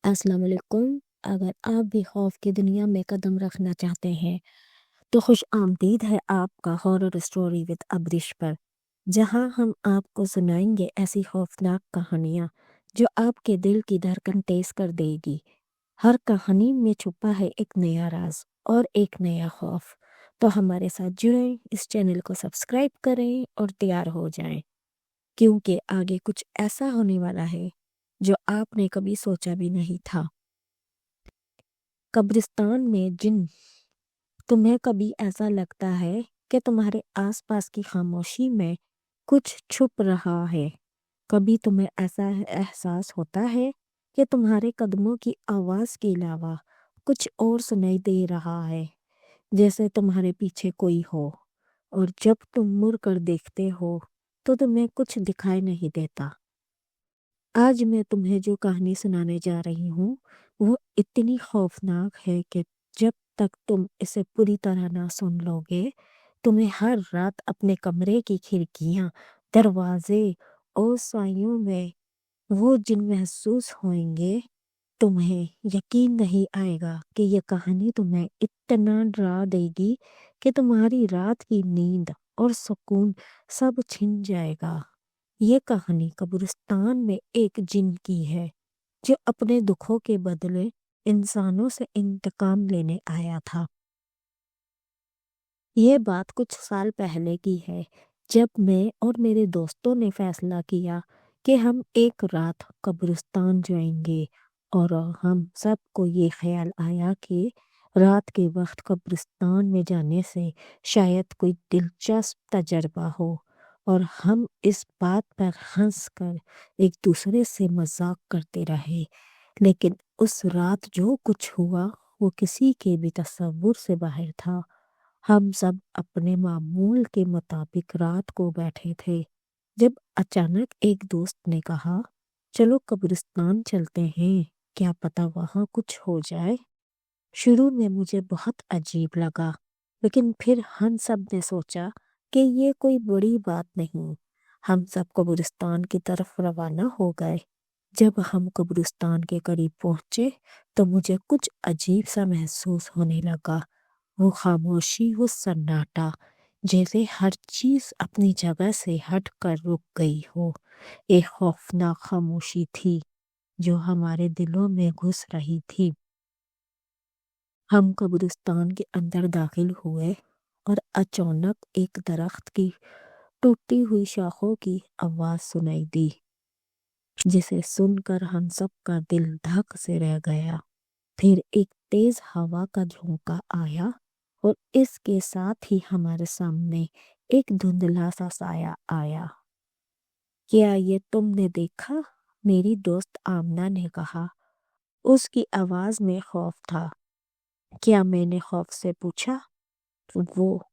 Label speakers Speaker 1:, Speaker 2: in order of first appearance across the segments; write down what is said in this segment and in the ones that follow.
Speaker 1: السلام علیکم۔ اگر آپ بھی خوف کی دنیا میں قدم رکھنا چاہتے ہیں تو خوش آمدید ہے آپ کا ہارر اسٹوری وتھ ابرش پر، جہاں ہم آپ کو سنائیں گے ایسی خوفناک کہانیاں جو آپ کے دل کی دھڑکن تیز کر دے گی۔ ہر کہانی میں چھپا ہے ایک نیا راز اور ایک نیا خوف، تو ہمارے ساتھ جڑیں، اس چینل کو سبسکرائب کریں اور تیار ہو جائیں، کیونکہ آگے کچھ ایسا ہونے والا ہے جو آپ نے کبھی سوچا بھی نہیں تھا۔ قبرستان میں جن۔ تمہیں کبھی ایسا لگتا ہے کہ تمہارے آس پاس کی خاموشی میں کچھ چھپ رہا ہے؟ کبھی تمہیں ایسا احساس ہوتا ہے کہ تمہارے قدموں کی آواز کے علاوہ کچھ اور سنائی دے رہا ہے، جیسے تمہارے پیچھے کوئی ہو، اور جب تم مڑ کر دیکھتے ہو تو تمہیں کچھ دکھائی نہیں دیتا؟ آج میں تمہیں جو کہانی سنانے جا رہی ہوں وہ اتنی خوفناک ہے کہ جب تک تم اسے پوری طرح نہ سن لو گے، تمہیں ہر رات اپنے کمرے کی کھڑکیاں، دروازے اور سائیوں میں وہ جن محسوس ہوئیں گے۔ تمہیں یقین نہیں آئے گا کہ یہ کہانی تمہیں اتنا ڈرا دے گی کہ تمہاری رات کی نیند اور سکون سب چھن جائے گا۔ یہ کہانی قبرستان میں ایک جن کی ہے جو اپنے دکھوں کے بدلے انسانوں سے انتقام لینے آیا تھا۔ یہ بات کچھ سال پہلے کی ہے، جب میں اور میرے دوستوں نے فیصلہ کیا کہ ہم ایک رات قبرستان جائیں گے، اور ہم سب کو یہ خیال آیا کہ رات کے وقت قبرستان میں جانے سے شاید کوئی دلچسپ تجربہ ہو، اور ہم اس بات پر ہنس کر ایک دوسرے سے مذاق کرتے رہے۔ لیکن اس رات جو کچھ ہوا وہ کسی کے بھی تصور سے باہر تھا۔ ہم سب اپنے معمول کے مطابق رات کو بیٹھے تھے جب اچانک ایک دوست نے کہا، چلو قبرستان چلتے ہیں، کیا پتہ وہاں کچھ ہو جائے۔ شروع میں مجھے بہت عجیب لگا، لیکن پھر ہم سب نے سوچا کہ یہ کوئی بڑی بات نہیں۔ ہم سب قبرستان کی طرف روانہ ہو گئے۔ جب ہم قبرستان کے قریب پہنچے تو مجھے کچھ عجیب سا محسوس ہونے لگا۔ وہ خاموشی، وہ سناٹا، جیسے ہر چیز اپنی جگہ سے ہٹ کر رک گئی ہو۔ ایک خوفناک خاموشی تھی جو ہمارے دلوں میں گھس رہی تھی۔ ہم قبرستان کے اندر داخل ہوئے اور اچانک ایک درخت کی ٹوٹی ہوئی شاخوں کی آواز سنائی دی، جسے سن کر ہم سب کا دل دھک سے رہ گیا۔ پھر ایک تیز ہوا کا جھونکا آیا اور اس کے ساتھ ہی ہمارے سامنے ایک دھندلا سا سایہ آیا۔ کیا یہ تم نے دیکھا؟ میری دوست آمنہ نے کہا۔ اس کی آواز میں خوف تھا۔ کیا؟ میں نے خوف سے پوچھا۔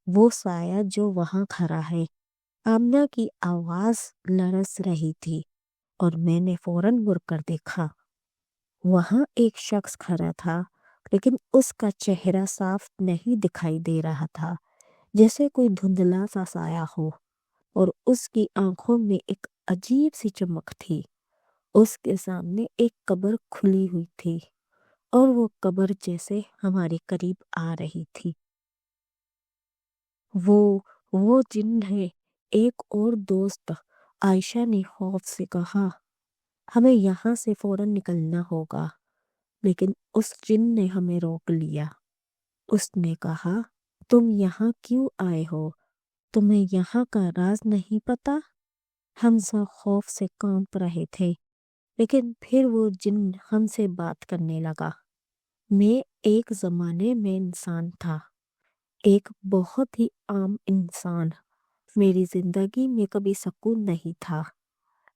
Speaker 1: وہ سایہ جو وہاں کھڑا ہے۔ آمنہ کی آواز لرز رہی تھی اور میں نے فوراً مڑ کر دیکھا۔ وہاں ایک شخص کھڑا تھا، لیکن اس کا چہرہ صاف نہیں دکھائی دے رہا تھا، جیسے کوئی دھندلا سا سایہ ہو، اور اس کی آنکھوں میں ایک عجیب سی چمک تھی۔ اس کے سامنے ایک قبر کھلی ہوئی تھی اور وہ قبر جیسے ہمارے قریب آ رہی تھی۔ وہ جن ہے، ایک اور دوست عائشہ نے خوف سے کہا۔ ہمیں یہاں سے فوراً نکلنا ہوگا، لیکن اس جن نے ہمیں روک لیا۔ اس نے کہا، تم یہاں کیوں آئے ہو؟ تمہیں یہاں کا راز نہیں پتا؟ ہم سب خوف سے کانپ رہے تھے، لیکن پھر وہ جن ہم سے بات کرنے لگا۔ میں ایک زمانے میں انسان تھا، ایک بہت ہی عام انسان۔ میری زندگی میں کبھی سکون نہیں تھا،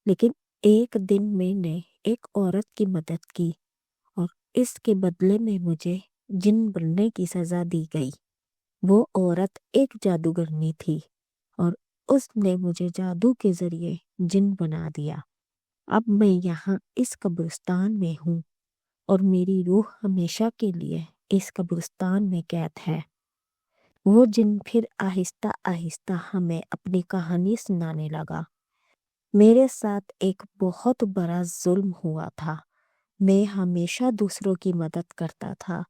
Speaker 1: لیکن ایک دن میں نے ایک عورت کی مدد کی، اور اس کے بدلے میں مجھے جن بننے کی سزا دی گئی۔ وہ عورت ایک جادوگرنی تھی اور اس نے مجھے جادو کے ذریعے جن بنا دیا۔ اب میں یہاں اس قبرستان میں ہوں، اور میری روح ہمیشہ کے لیے اس قبرستان میں قید ہے۔ وہ جن پھر آہستہ آہستہ ہمیں اپنی کہانی سنانے لگا۔ میرے ساتھ ایک بہت بڑا ظلم ہوا تھا، میں ہمیشہ دوسروں کی مدد کرتا تھا،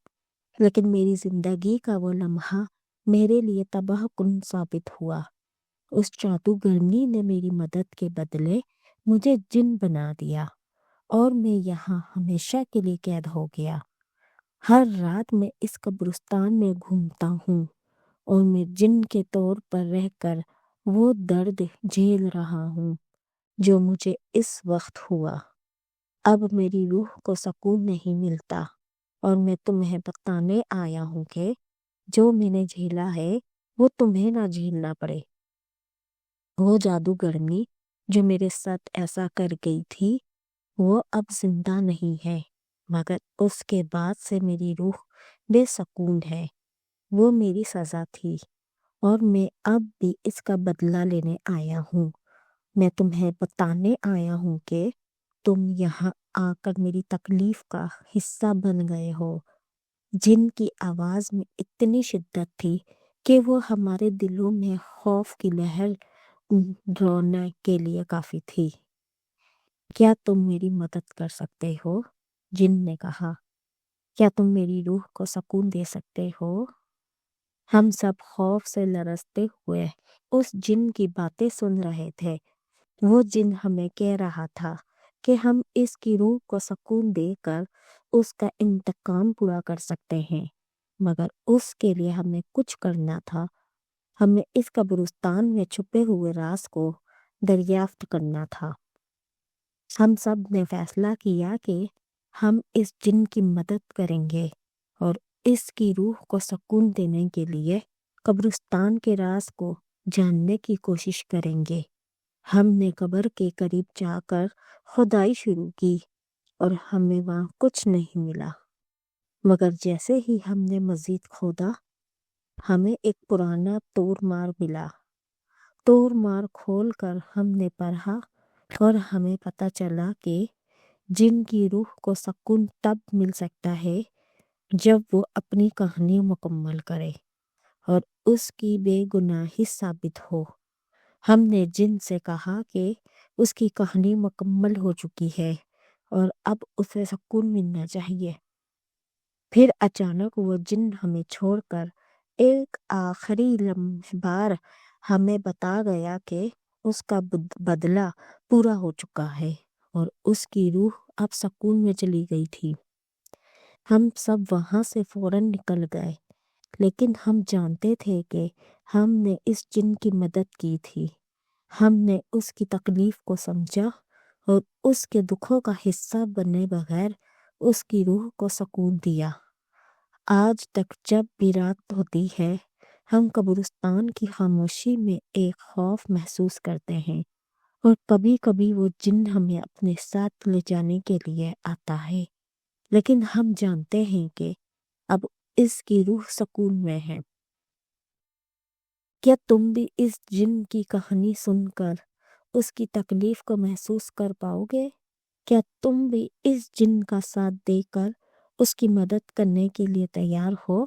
Speaker 1: لیکن میری زندگی کا وہ لمحہ میرے لیے تباہ کن ثابت ہوا۔ اس جادوگرنی نے میری مدد کے بدلے مجھے جن بنا دیا اور میں یہاں ہمیشہ کے لیے قید ہو گیا۔ ہر رات میں اس قبرستان میں گھومتا ہوں اور میں جن کے طور پر رہ کر وہ درد جھیل رہا ہوں جو مجھے اس وقت ہوا۔ اب میری روح کو سکون نہیں ملتا اور میں تمہیں بتانے آیا ہوں کہ جو میں نے جھیلا ہے وہ تمہیں نہ جھیلنا پڑے۔ وہ جادوگرنی جو میرے ساتھ ایسا کر گئی تھی وہ اب زندہ نہیں ہے، مگر اس کے بعد سے میری روح بے سکون ہے۔ وہ میری سزا تھی اور میں اب بھی اس کا بدلہ لینے آیا ہوں۔ میں تمہیں بتانے آیا ہوں کہ تم یہاں آ کر میری تکلیف کا حصہ بن گئے ہو۔ جن کی آواز میں اتنی شدت تھی کہ وہ ہمارے دلوں میں خوف کی لہر ڈرانے کے لیے کافی تھی۔ کیا تم میری مدد کر سکتے ہو؟ جن نے کہا۔ کیا تم میری روح کو سکون دے سکتے ہو؟ ہم سب خوف سے لرزتے ہوئے اس جن کی باتیں سن رہے تھے۔ وہ جن ہمیں کہہ رہا تھا کہ ہم اس کی روح کو سکون دے کر اس کا انتقام پورا کر سکتے ہیں، مگر اس کے لیے ہمیں کچھ کرنا تھا۔ ہمیں اس قبرستان میں چھپے ہوئے راز کو دریافت کرنا تھا۔ ہم سب نے فیصلہ کیا کہ ہم اس جن کی مدد کریں گے اور اس کی روح کو سکون دینے کے لیے قبرستان کے راز کو جاننے کی کوشش کریں گے۔ ہم نے قبر کے قریب جا کر کھدائی شروع کی اور ہمیں وہاں کچھ نہیں ملا، مگر جیسے ہی ہم نے مزید کھودا ہمیں ایک پرانا توڑ مار ملا۔ توڑ مار کھول کر ہم نے پڑھا اور ہمیں پتہ چلا کہ جن کی روح کو سکون تب مل سکتا ہے جب وہ اپنی کہانی مکمل کرے اور اس کی بے گناہی ثابت ہو۔ ہم نے جن سے کہا کہ اس کی کہانی مکمل ہو چکی ہے اور اب اسے سکون ملنا چاہیے۔ پھر اچانک وہ جن ہمیں چھوڑ کر ایک آخری بار ہمیں بتا گیا کہ اس کا بدلہ پورا ہو چکا ہے اور اس کی روح اب سکون میں چلی گئی تھی۔ ہم سب وہاں سے فوراً نکل گئے، لیکن ہم جانتے تھے کہ ہم نے اس جن کی مدد کی تھی۔ ہم نے اس کی تکلیف کو سمجھا اور اس کے دکھوں کا حصہ بنے بغیر اس کی روح کو سکون دیا۔ آج تک جب بھی رات ہوتی ہے ہم قبرستان کی خاموشی میں ایک خوف محسوس کرتے ہیں اور کبھی کبھی وہ جن ہمیں اپنے ساتھ لے جانے کے لیے آتا ہے، لیکن ہم جانتے ہیں کہ اب اس کی روح سکون میں ہے۔ کیا تم بھی اس جن کی کہانی سن کر اس کی تکلیف کو محسوس کر پاؤ گے؟ کیا تم بھی اس جن کا ساتھ دے کر اس کی مدد کرنے کے لیے تیار ہو؟